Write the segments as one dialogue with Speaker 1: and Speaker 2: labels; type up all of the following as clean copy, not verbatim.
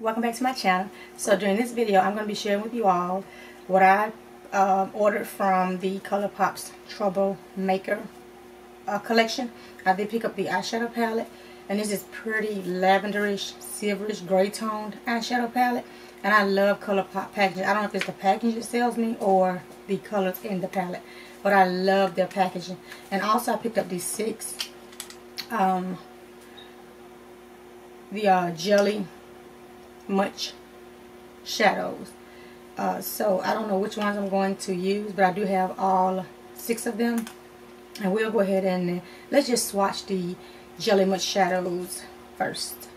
Speaker 1: Welcome back to my channel. So during this video I'm going to be sharing with you all what I ordered from the Colourpop's Troublemaker collection. I did pick up the eyeshadow palette, and this is pretty lavenderish, silverish, gray toned eyeshadow palette, and I love Colourpop packaging. I don't know if it's the packaging that sells me or the colors in the palette, but I love their packaging. And also I picked up these 6 jelly much shadows. So I don't know which ones I'm going to use, but I do have all 6 of them, and we'll go ahead and let's just swatch the jelly much shadows first.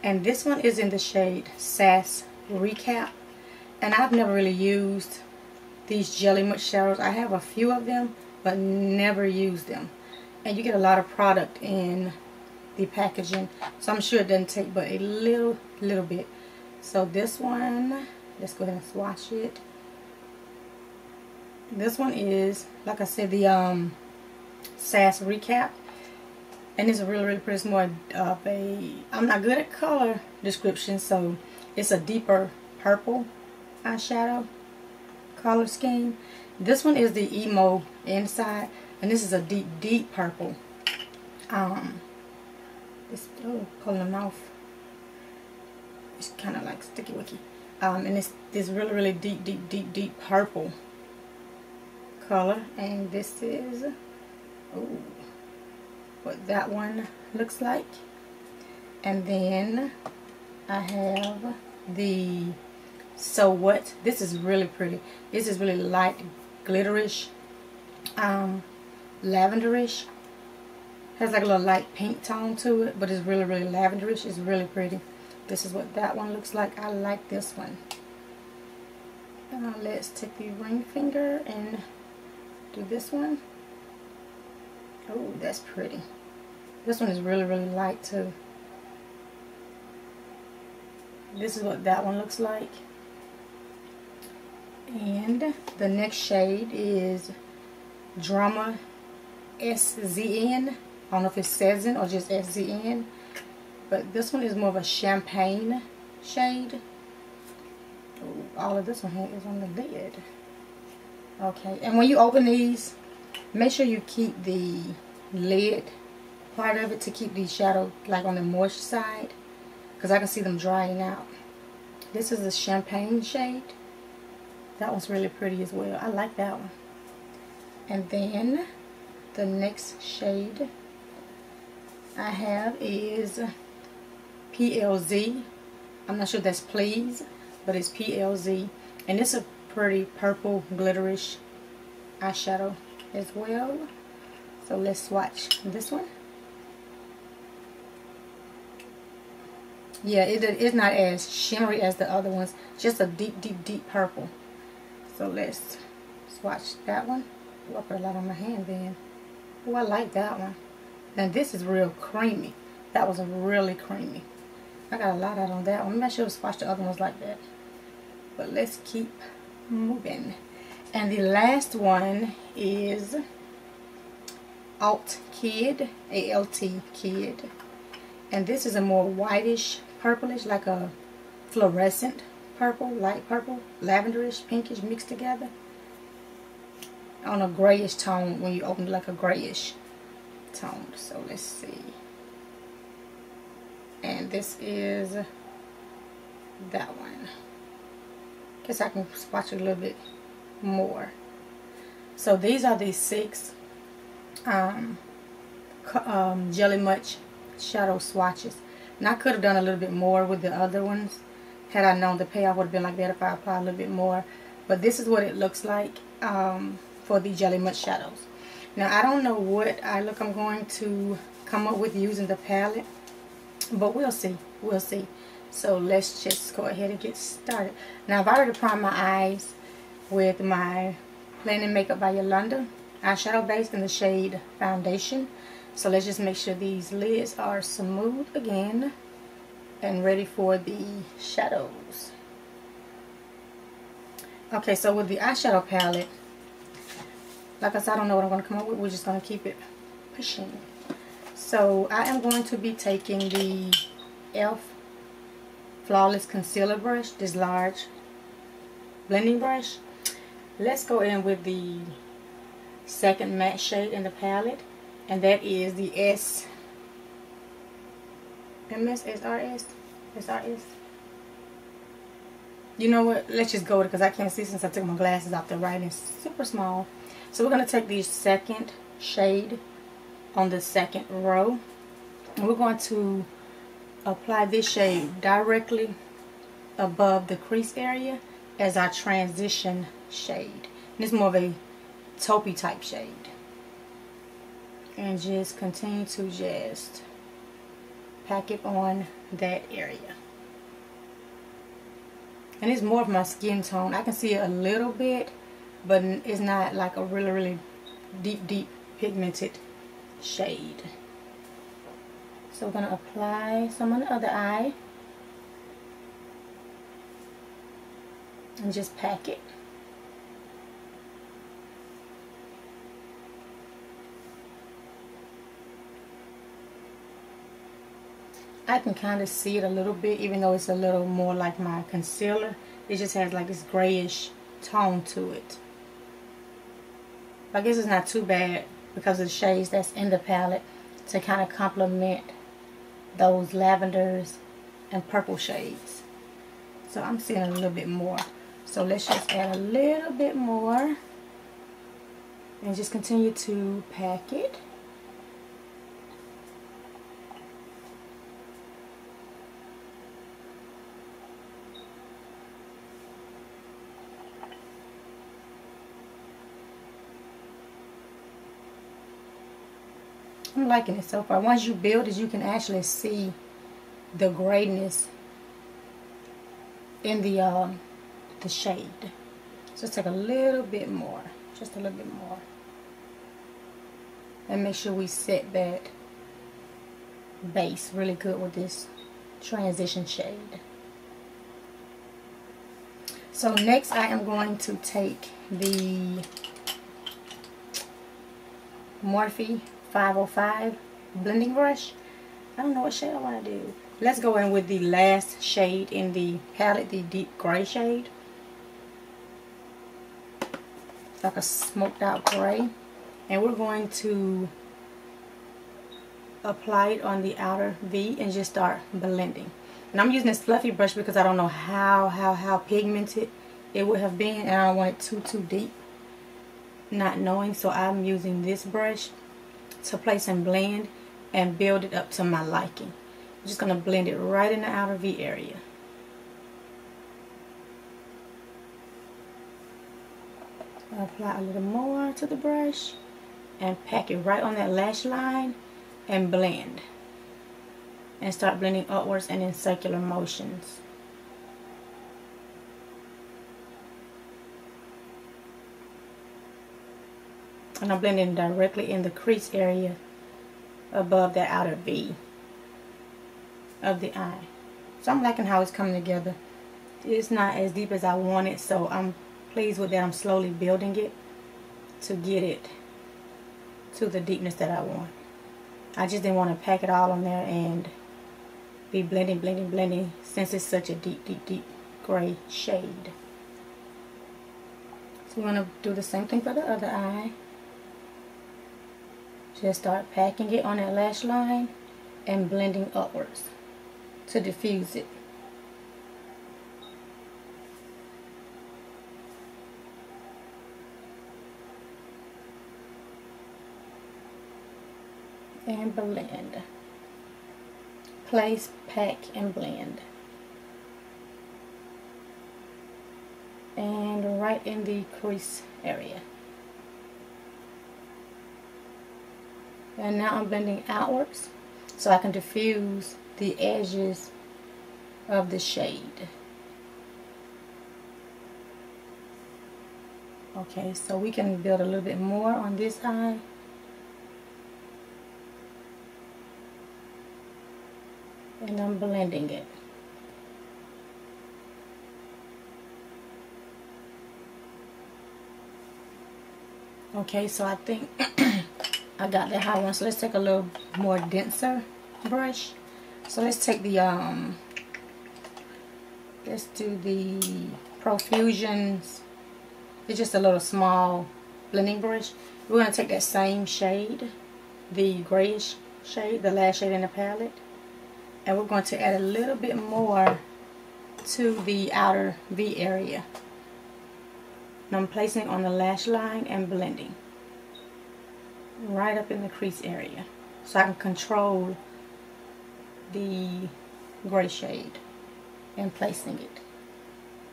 Speaker 1: And this one is in the shade Sass Recap, and I've never really used these jelly much shadows. I have a few of them but never used them, and you get a lot of product in the packaging, so I'm sure it doesn't take but a little bit. So this one, let's go ahead and swatch it. This one is, like I said, the Sass Recap, and it's really pretty. It's more of a, I'm not good at color description, so it's a deeper purple eyeshadow color scheme. This one is the emo inside, and this is a deep purple. It's pulling them off. It's kind of like sticky wicky. And it's this really deep purple color, and this is what that one looks like. And then I have the So What. This is really pretty. This is really light glitterish, lavenderish. Has like a little light pink tone to it, but it's really lavenderish. It's really pretty. This is what that one looks like. I like this one. Let's take the ring finger and do this one. Oh, that's pretty. This one is really light too. This is what that one looks like. And the next shade is Drama SZN. I don't know if it's Sezin or just SZN. But this one is more of a champagne shade. Ooh, all of this one here is on the lid. Okay, and when you open these, make sure you keep the lid part of it to keep the shadow like on the moist side, because I can see them drying out. This is the champagne shade. That one's really pretty as well. I like that one. And then the next shade I have is PLZ. I'm not sure if that's Please, but it's PLZ, and it's a pretty purple glitterish eyeshadow as well. So let's swatch this one. Yeah, it's not as shimmery as the other ones, just a deep purple. So let's swatch that one. Ooh, I put a lot on my hand then. Oh, I like that one. And this is real creamy. That was really creamy. I got a lot out on that one. Maybe I should have swatched the other ones like that. But let's keep moving. And the last one is Alt Kid, A-L-T Kid. And this is a more whitish, purplish, like a fluorescent purple, light purple, lavenderish, pinkish mixed together. On a grayish tone when you open it, like a grayish tone. So let's see. And this is that one. Guess I can swatch it a little bit more. So these are the 6 Jelly Much shadow swatches. And I could have done a little bit more with the other ones. Had I known the payoff would have been like that if I applied a little bit more. But this is what it looks like for the Jelly Much shadows. Now I don't know what eye look I'm going to come up with using the palette, but we'll see. So let's just go ahead and get started. Now I've already primed my eyes with my Plain Makeup by Yolanda eyeshadow base in the shade Foundation. So let's just make sure these lids are smooth again and ready for the shadows. Okay, so with the eyeshadow palette, like I said, I don't know what I'm going to come up with. We're just going to keep it pushing. So I am going to be taking the e.l.f. Flawless Concealer brush, this large blending brush. Let's go in with the second matte shade in the palette, and that is the SRS. You know what? Let's just go with it because I can't see since I took my glasses off. The writing's super small. So we're going to take the second shade on the second row, and we're going to apply this shade directly above the crease area as our transition shade. And it's more of a taupey type shade. And just continue to just pack it on that area. And it's more of my skin tone. I can see it a little bit, but it's not like a really deep pigmented shade. So we're going to apply some on the other eye and just pack it. I can kind of see it a little bit, even though it's a little more like my concealer. It just has like this grayish tone to it. I guess it's not too bad because of the shades that's in the palette to kind of complement those lavenders and purple shades. So I'm seeing a little bit more. So let's just add a little bit more and just continue to pack it. I'm liking it so far. Once you build it, you can actually see the grayness in the shade. So let's take a little bit more, just a little bit more, and make sure we set that base really good with this transition shade. So next I am going to take the Morphe 505 blending brush. I don't know what shade I want to do. Let's go in with the last shade in the palette, the deep gray shade. It's like a smoked out gray. And we're going to apply it on the outer V and just start blending. And I'm using this fluffy brush because I don't know how pigmented it would have been, and I don't want it too deep, not knowing. So I'm using this brush to place and blend and build it up to my liking. I'm just going to blend it right in the outer V area. I'll apply a little more to the brush and pack it right on that lash line and blend. And start blending upwards and in circular motions. And I'm blending directly in the crease area above that outer V of the eye. So I'm liking how it's coming together. It's not as deep as I want it, so I'm pleased with that. I'm slowly building it to get it to the deepness that I want. I just didn't want to pack it all on there and be blending since it's such a deep gray shade. So we're going to do the same thing for the other eye. Just start packing it on that lash line and blending upwards to diffuse it. And blend. Place, pack, and blend. And right in the crease area. And now I'm blending outwards so I can diffuse the edges of the shade. Okay, so we can build a little bit more on this eye. And I'm blending it. Okay, so I think I got that high one. So let's take a little more denser brush. So let's take the Let's do the Profusions. It's just a little small blending brush. We're going to take that same shade, the grayish shade, the last shade in the palette, and we're going to add a little bit more to the outer V area. And I'm placing it on the lash line and blending right up in the crease area so I can control the gray shade and placing it.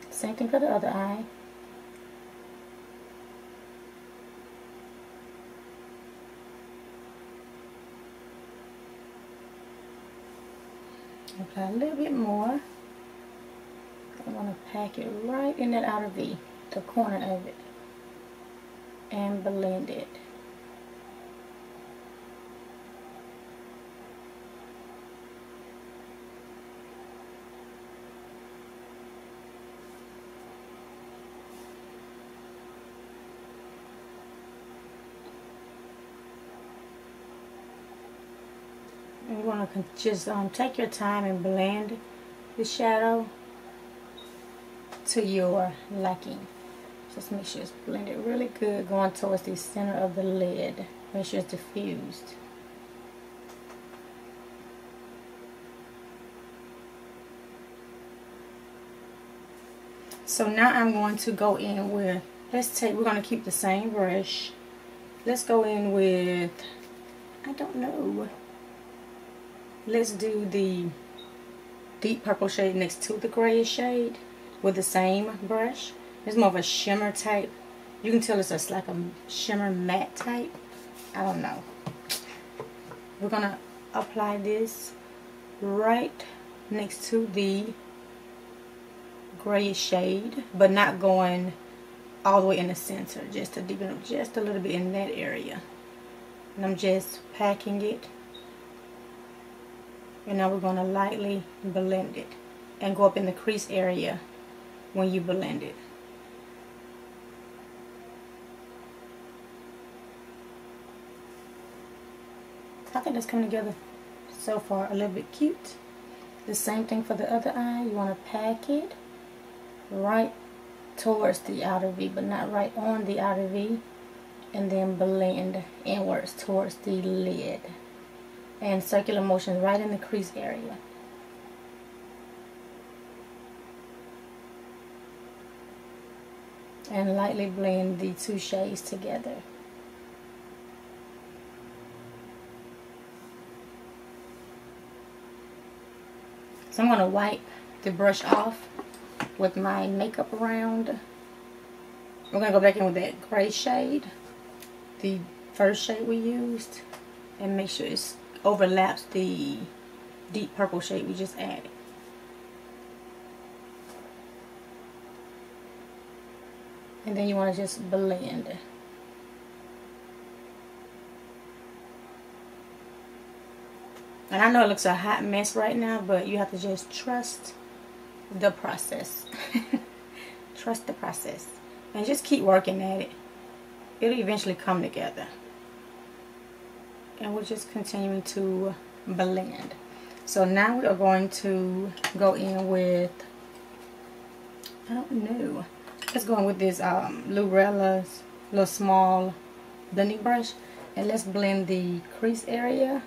Speaker 1: Same thing for the other eye. Apply a little bit more. I want to pack it right in that outer V, the corner of it, and blend it. You want to just take your time and blend the shadow to your liking. Just make sure it's blended really good, going towards the center of the lid. Make sure it's diffused. So now I'm going to go in with, we're going to keep the same brush. Let's go in with, I don't know. Let's do the deep purple shade next to the grayish shade with the same brush. It's more of a shimmer type. You can tell it's like a shimmer matte type. I don't know. We're going to apply this right next to the grayish shade, but not going all the way in the center. Just to deepen up just a little bit in that area. And I'm just packing it. And now we're going to lightly blend it and go up in the crease area when you blend it. I think that's coming together so far a little bit cute. The same thing for the other eye. You want to pack it right towards the outer V, but not right on the outer V, and then blend inwards towards the lid. And circular motions right in the crease area. And lightly blend the two shades together. So I'm going to wipe the brush off with my makeup around. We're going to go back in with that gray shade, the first shade we used, and make sure it's overlaps the deep purple shade we just added. And then you want to just blend. And I know it looks a hot mess right now, but you have to just trust the process. Trust the process. And just keep working at it. It'll eventually come together. And we're just continuing to blend. So now we are going to go in with, I don't know, let's go in with this Lurella's little small blending brush, and let's blend the crease area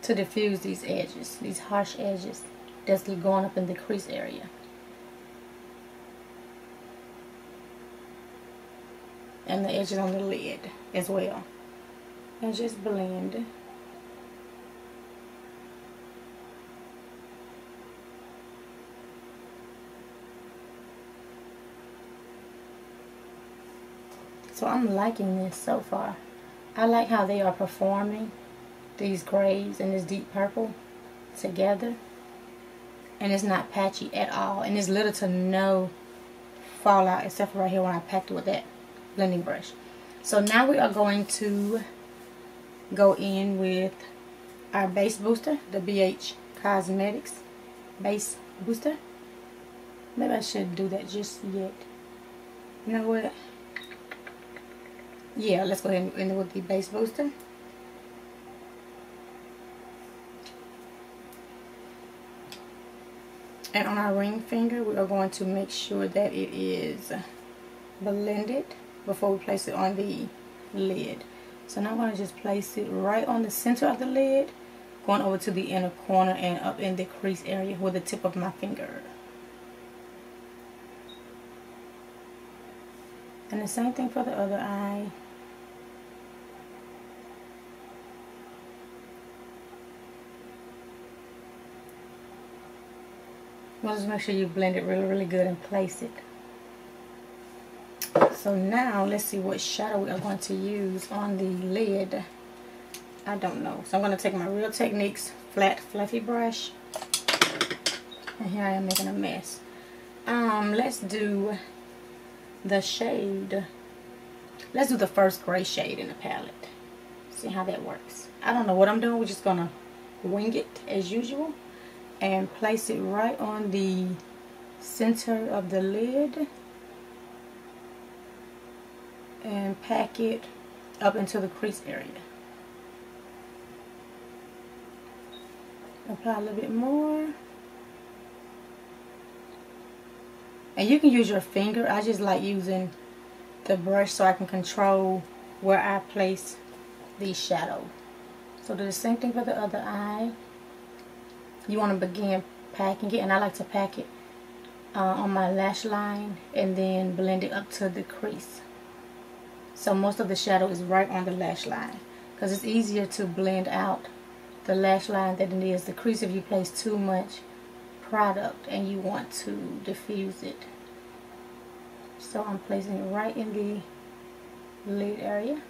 Speaker 1: to diffuse these edges, these harsh edges that's going up in the crease area. And the edges on the lid as well. And just blend. So I'm liking this so far. I like how they are performing these grays and this deep purple together. And it's not patchy at all. And there's little to no fallout except for right here when I packed it with that blending brush. So now we are going to go in with our base booster, the BH Cosmetics base booster. Maybe I shouldn't do that just yet. You know what? Yeah, let's go ahead and end with the base booster. And on our ring finger, we are going to make sure that it is blended before we place it on the lid. So now I'm going to just place it right on the center of the lid, going over to the inner corner and up in the crease area with the tip of my finger. And the same thing for the other eye. Well, just make sure you blend it really, really good and place it. So now let's see what shadow we are going to use on the lid. I don't know. So I'm going to take my Real Techniques flat fluffy brush. And here I am making a mess. Let's do the shade. Let's do the first gray shade in the palette. See how that works. I don't know what I'm doing. We're just going to wing it as usual. And place it right on the center of the lid and pack it up into the crease area. Apply a little bit more. And you can use your finger. I just like using the brush so I can control where I place the shadow. So do the same thing for the other eye. You want to begin packing it, and I like to pack it on my lash line and then blend it up to the crease. So most of the shadow is right on the lash line because it's easier to blend out the lash line than it is the crease if you place too much product and you want to diffuse it. So I'm placing it right in the lid area.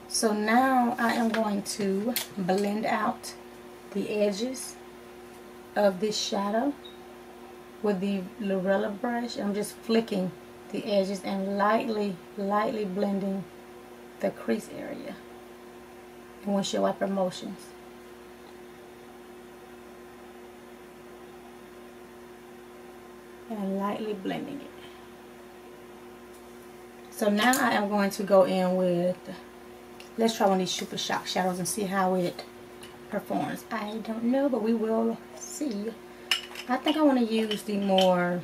Speaker 1: So now I am going to blend out the edges of this shadow with the Lorella brush. I'm just flicking the edges and lightly blending the crease area in windshield wiper motions. And lightly blending it. So now I am going to go in with, let's try one of these Super Shock shadows and see how it performs. I don't know, but we will see. I think I want to use the more,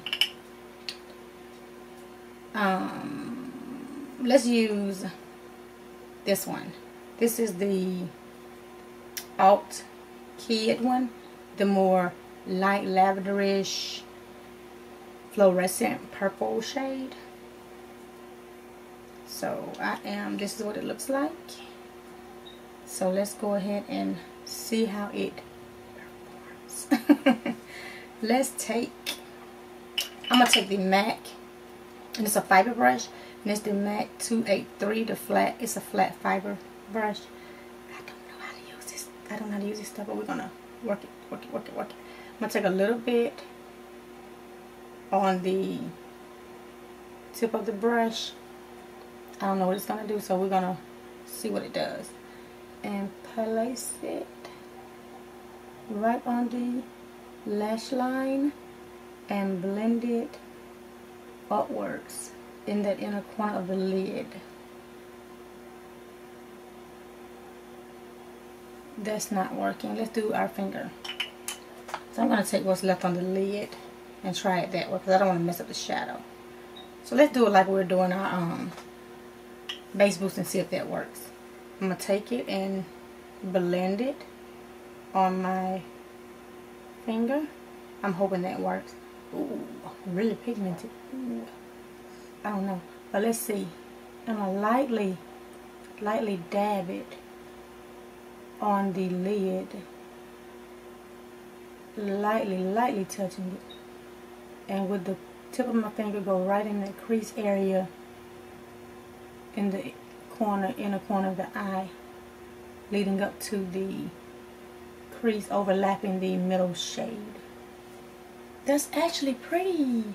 Speaker 1: let's use this one. This is the Alt Kid one, the more light lavenderish fluorescent purple shade. So this is what it looks like. So let's go ahead and see how it performs. I'm going to take the MAC, and it's a fiber brush, and it's the MAC 283, it's a flat fiber brush. I don't know how to use this. I don't know how to use this stuff, but we're going to work it. I'm going to take a little bit on the tip of the brush. I don't know what it's going to do, so we're going to see what it does. And place it right on the lash line and blend it upwards in that inner corner of the lid. That's not working. Let's do our finger. So I'm going to take what's left on the lid and try it that way because I don't want to mess up the shadow. So let's do it like we're doing our base boost and see if that works. I'm going to take it and blend it on my finger. I'm hoping that works. Ooh, really pigmented. Ooh, I don't know. But let's see. I'm going to lightly dab it on the lid. Lightly touching it. And with the tip of my finger go right in the crease area in the inner corner of the eye, leading up to the crease overlapping the middle shade. That's actually pretty.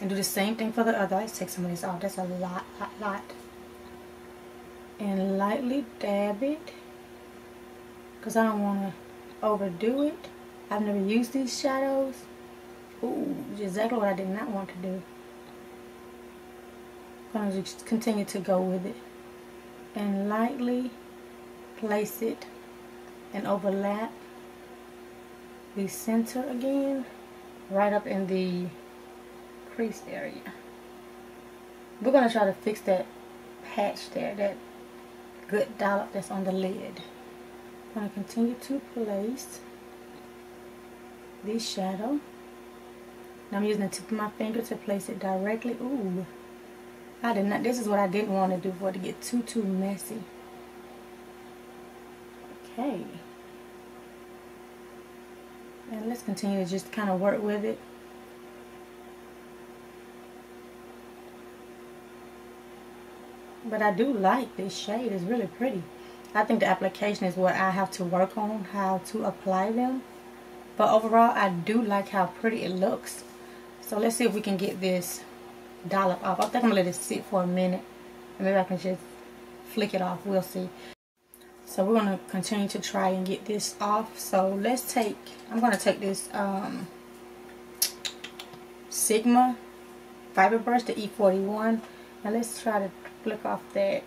Speaker 1: And do the same thing for the other. Let's take some of this off. That's a lot. And lightly dab it because I don't want to overdo it. I've never used these shadows. Ooh, exactly what I did not want to do. I'm going to just continue to go with it. And lightly place it and overlap the center again, right up in the crease area. We're going to try to fix that patch there, that good dollop that's on the lid. I'm going to continue to place this shadow. Now I'm using the tip of my finger to place it directly. Ooh, I did not. This is what I didn't want to do for it to get too messy. Okay. And let's continue to just kind of work with it. But I do like this shade. It's really pretty. I think the application is what I have to work on, how to apply them. But overall, I do like how pretty it looks. So let's see if we can get this dollop off. I think I'm going to let it sit for a minute. And maybe I can just flick it off. We'll see. So we're going to continue to try and get this off. So let's take, I'm going to take this Sigma fiber brush, the E41. And let's try to flick off that.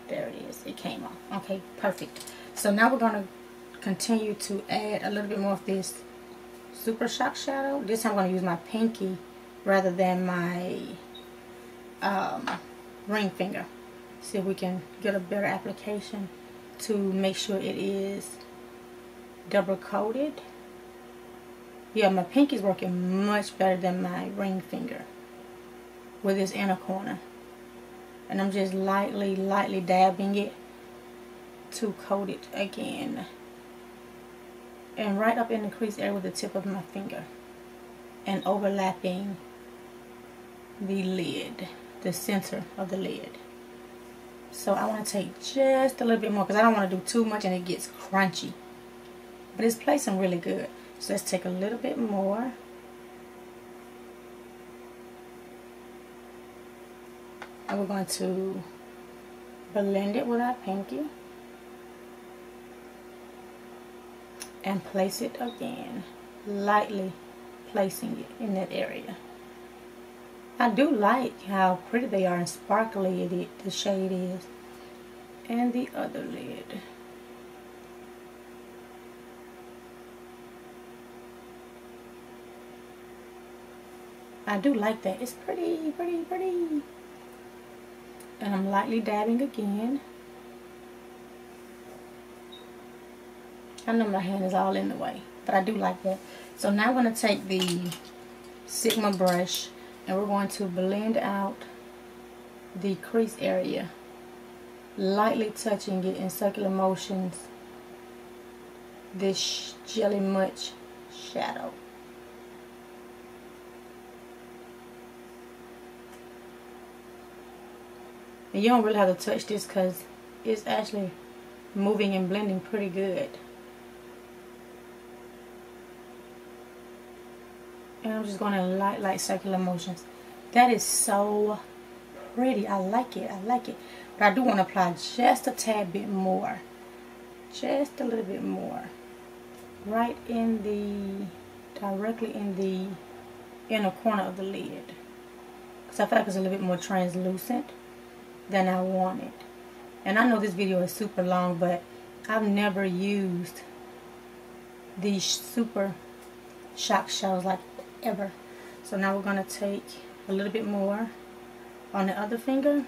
Speaker 1: There it is. It came off. Okay, perfect. So now we're going to continue to add a little bit more of this Super Shock shadow. This time I'm going to use my pinky rather than my ring finger. See if we can get a better application to make sure it is double coated. Yeah, my pinky is working much better than my ring finger with this inner corner. And I'm just lightly dabbing it to coat it again. And right up in the crease area with the tip of my finger. And overlapping the lid, the center of the lid. So I want to take just a little bit more because I don't want to do too much and it gets crunchy. But it's placing really good. So let's take a little bit more. And we're going to blend it with our pinky. And place it again. Lightly placing it in that area. I do like how pretty they are and sparkly the shade is. And the other lid. I do like that. It's pretty, pretty, pretty. And I'm lightly dabbing again. I know my hand is all in the way, but I do like that. So now I'm going to take the Sigma brush and we're going to blend out the crease area, lightly touching it in circular motions, this Jelly Much shadow. And you don't really have to touch this because it's actually moving and blending pretty good. And I'm just going to light circular motions. That is so pretty. I like it. I like it. But I do want to apply just a tad bit more. Just a little bit more. Right in the, directly in the inner corner of the lid. Because I feel like it's a little bit more translucent than I wanted. And I know this video is super long, but I've never used these Super Shock shadows like ever. So now we're going to take a little bit more on the other finger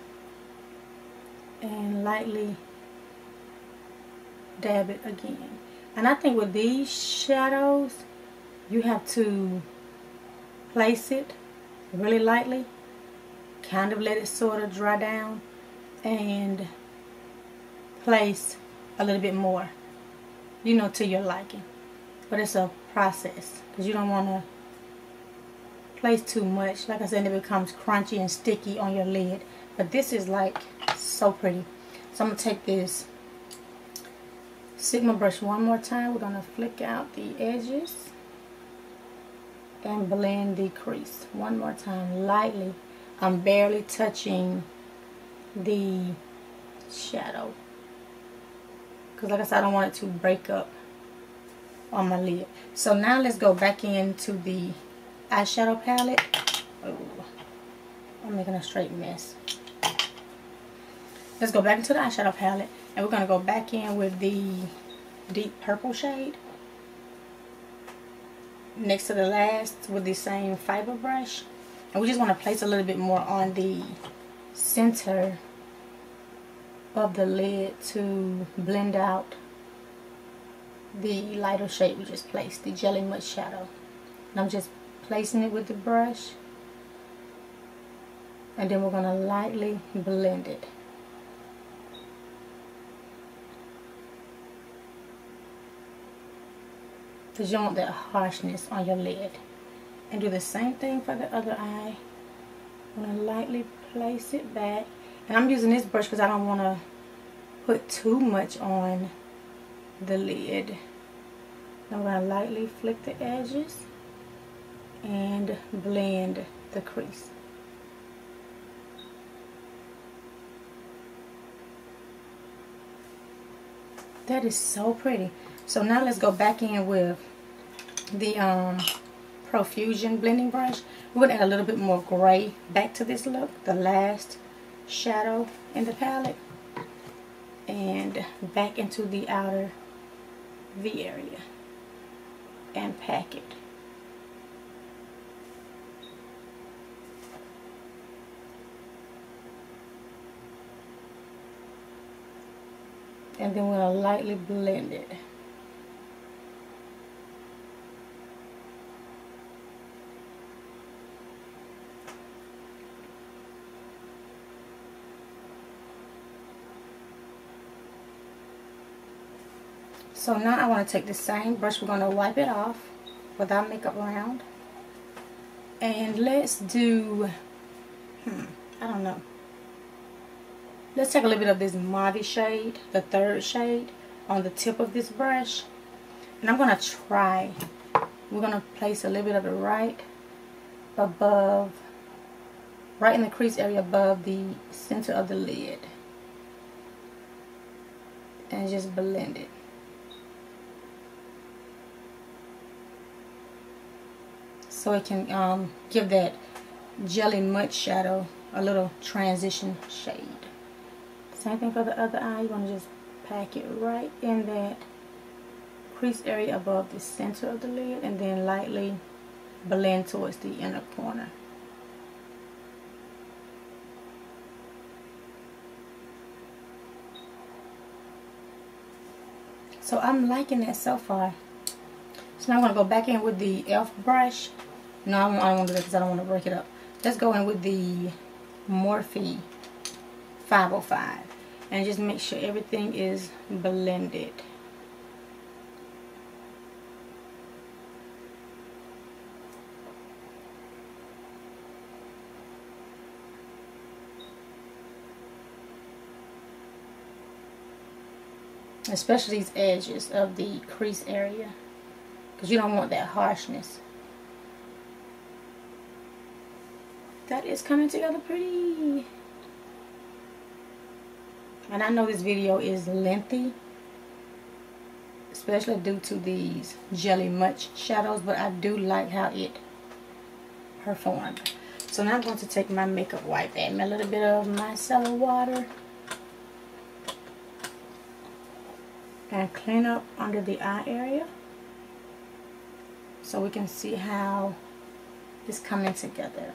Speaker 1: and lightly dab it again. And I think with these shadows you have to place it really lightly, kind of let it sort of dry down, and place a little bit more, you know, to your liking. But it's a process because you don't want to place too much. Like I said, it becomes crunchy and sticky on your lid. But this is like so pretty. So I'm going to take this Sigma brush one more time. We're going to flick out the edges and blend the crease one more time lightly. I'm barely touching the shadow because, like I said, I don't want it to break up on my lid. So now let's go back into the eyeshadow palette. Oh, I'm making a straight mess. Let's go back into the eyeshadow palette And we're going to go back in with the deep purple shade next to the last with the same fiber brush. And we just want to place a little bit more on the center of the lid to blend out the lighter shade we just placed, the Jelly Mud shadow. And I'm just placing it with the brush, and then we're going to lightly blend it. Because you want that harshness on your lid. And do the same thing for the other eye. I'm going to lightly place it back. And I'm using this brush because I don't want to put too much on the lid. I'm going to lightly flick the edges and blend the crease. That is so pretty. So now let's go back in with the Profusion blending brush. We're going to add a little bit more gray back to this look, the last shadow in the palette, and back into the outer V area and pack it. And then we're going to lightly blend it. So now I want to take the same brush, we're going to wipe it off with our makeup round. And let's do, I don't know. Let's take a little bit of this mauve shade, the third shade, on the tip of this brush. And I'm going to try, we're going to place a little bit of it right above, right in the crease area above the center of the lid. And just blend it. So it can give that Jelly Mud shadow a little transition shade. Same thing for the other eye. You want to just pack it right in that crease area above the center of the lid and then lightly blend towards the inner corner. So I'm liking that so far. So now I'm going to go back in with the e.l.f. brush. No, I don't want to do that because I don't want to break it up. Let's go in with the Morphe 505 and just make sure everything is blended. Especially these edges of the crease area, because you don't want that harshness. That is coming together pretty. And I know this video is lengthy, especially due to these Jelly Mud shadows, but I do like how it performed. So now I'm going to take my makeup wipe, add me a little bit of micellar water, and clean up under the eye area so we can see how it's coming together.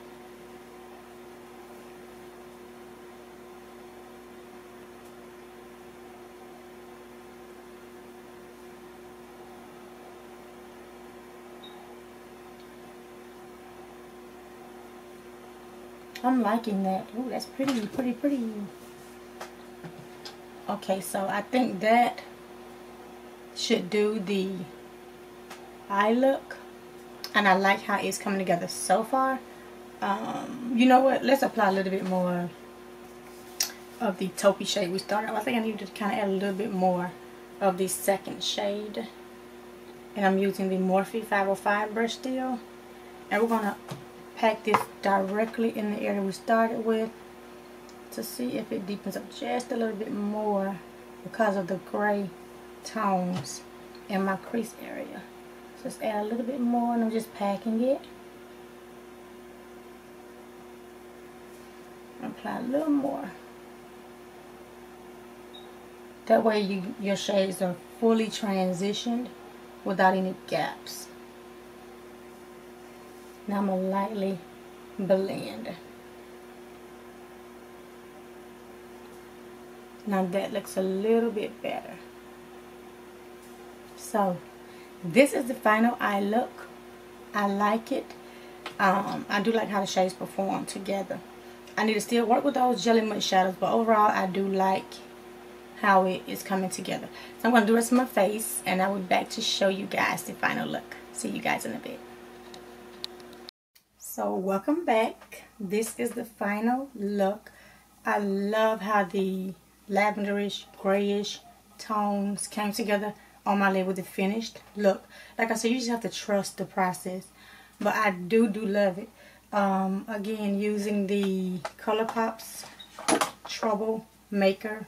Speaker 1: I'm liking that. Oh, that's pretty, pretty, pretty. Okay, so I think that should do the eye look. And I like how it's coming together so far. You know what? Let's apply a little bit more of the taupey shade we started. I think I need to kind of add a little bit more of the second shade. And I'm using the Morphe 505 brush still. And we're going to pack this directly in the area we started with to see if it deepens up just a little bit more because of the gray tones in my crease area. So just add a little bit more and I'm just packing it. Apply a little more. That way your shades are fully transitioned without any gaps. Now I'm going to lightly blend. Now that looks a little bit better. So this is the final eye look. I like it. I do like how the shades perform together. I need to still work with those jelly mud shadows, but overall I do like how it is coming together. So I'm going to do the rest of my face, and I will be back to show you guys the final look. See you guys in a bit. So welcome back. This is the final look. I love how the lavenderish, grayish tones came together on my lid with the finished look. Like I said, you just have to trust the process, but I do love it. Again, using the Colourpop's Troublemaker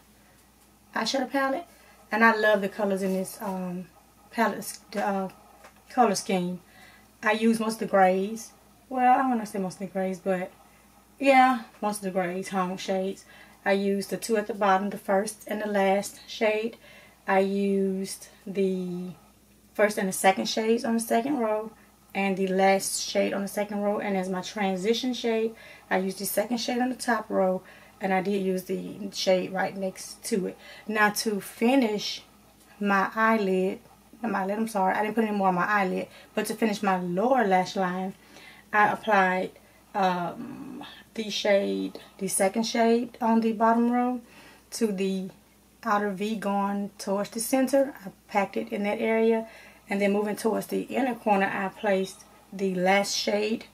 Speaker 1: eyeshadow palette, and I love the colors in this palette, color scheme. I use most of the grays. Well, I want to say most of the grays, but yeah, most of the grays, home shades. I used the two at the bottom, the first and the last shade. I used the first and the second shades on the second row, and the last shade on the second row. And as my transition shade, I used the second shade on the top row, and I did use the shade right next to it. Now to finish my eyelid, I'm sorry, I didn't put any more on my eyelid, but to finish my lower lash line, I applied the second shade on the bottom row to the outer V going towards the center. I packed it in that area, and then moving towards the inner corner, I placed the last shade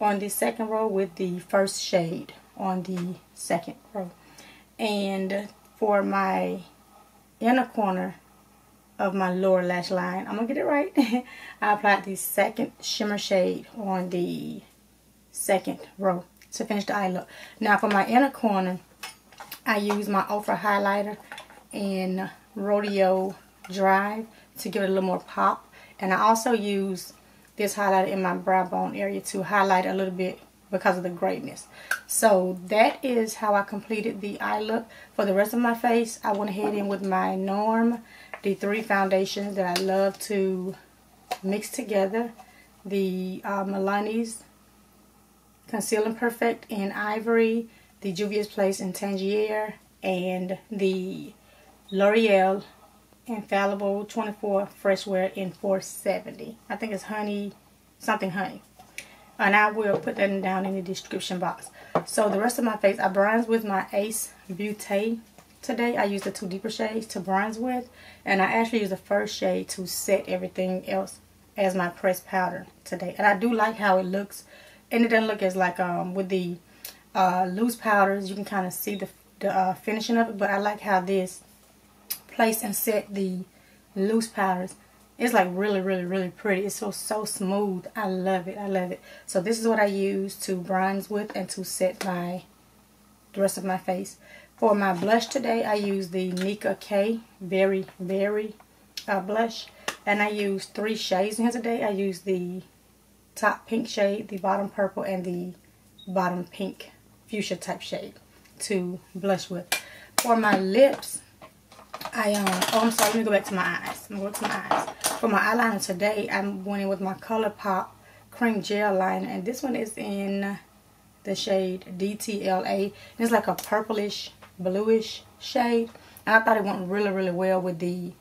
Speaker 1: on the second row with the first shade on the second row. And for my inner corner of my lower lash line, I'm gonna get it right, I applied the second shimmer shade on the second row to finish the eye look. Now for my inner corner, I use my Ultra highlighter in Rodeo Drive to give it a little more pop, and I also use this highlighter in my brow bone area to highlight a little bit because of the grayness. So that is how I completed the eye look. For the rest of my face, I went ahead in with my Norm, the three foundations that I love to mix together. The Milani's Conceal and Perfect in Ivory, the Juvia's Place in Tangier, and the L'Oreal Infallible 24 Fresh Wear in 470. I think it's honey, something honey. And I will put that down in the description box. So the rest of my face, I bronze with my Ace Beauté today. I used the two deeper shades to bronze with, and I actually used the first shade to set everything else as my pressed powder today. And I do like how it looks, and it doesn't look as like with the loose powders, you can kind of see the finishing of it, but I like how this place and set the loose powders. It's like really pretty. It's so smooth. I love it. I love it. So this is what I use to bronze with and to set the rest of my face. For my blush today, I use the Nika K Very blush, and I used 3 shades in here today. I used the top pink shade, the bottom purple, and the bottom pink fuchsia type shade to blush with. For my lips, I'm sorry, let me go back to my eyes. I'm going to go to my eyes. For my eyeliner today, I'm going in with my Colourpop Cream Gel Liner, and this one is in the shade DTLA. And it's like a purplish, bluish shade, and I thought it went really well with the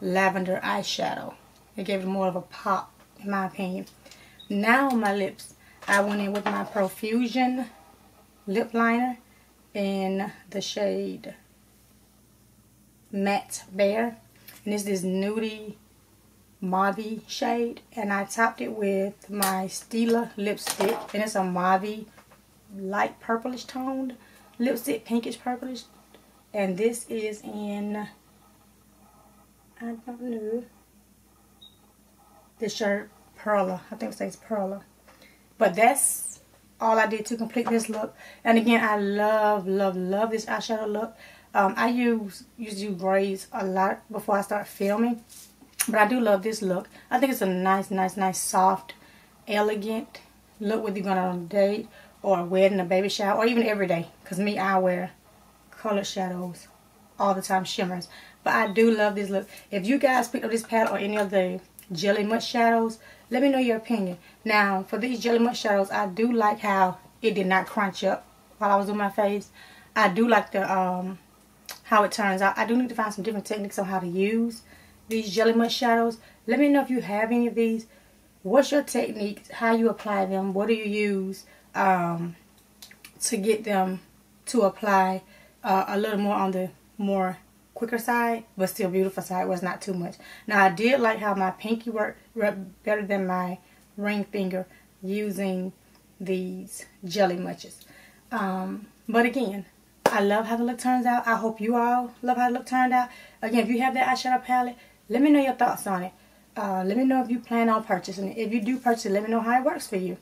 Speaker 1: lavender eyeshadow. It gave it more of a pop, in my opinion. Now on my lips, I went in with my Profusion lip liner in the shade Matte Bear, and it's this nudie mauve shade, and I topped it with my Stila lipstick, and it's a mauve light purplish toned lipstick, pinkish purplish, and this is in, I don't know, this shirt Perla, I think it says Perla. But that's all I did to complete this look. And again, I love this eyeshadow look. I usually use grays a lot before I start filming, but I do love this look. I think it's a nice, soft, elegant look, whether you're going on a date or a wedding, a baby shower, or even every day. Because me, I wear colored shadows all the time, shimmers. But I do love this look. If you guys picked up this palette or any of the Jelly Much shadows, let me know your opinion. Now, for these Jelly Much shadows, I do like how it did not crunch up while I was doing my face. I do like the how it turns out. I do need to find some different techniques on how to use these Jelly Much shadows. Let me know if you have any of these. What's your technique? How you apply them? What do you use to get them to apply a little more on the more quicker side, but still beautiful side, where it's not too much. Now, I did like how my pinky worked better than my ring finger using these Jelly Muches. But again, I love how the look turns out. I hope you all love how the look turned out. Again, if you have that eyeshadow palette, let me know your thoughts on it. Let me know if you plan on purchasing it. If you do purchase it, let me know how it works for you.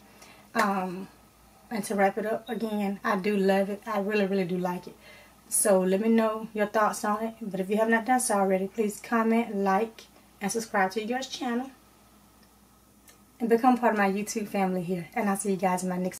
Speaker 1: And to wrap it up, again, I do love it. I really, really do like it. So let me know your thoughts on it. But if you have not done so already, please comment, like, and subscribe to your channel. And become part of my YouTube family here. And I'll see you guys in my next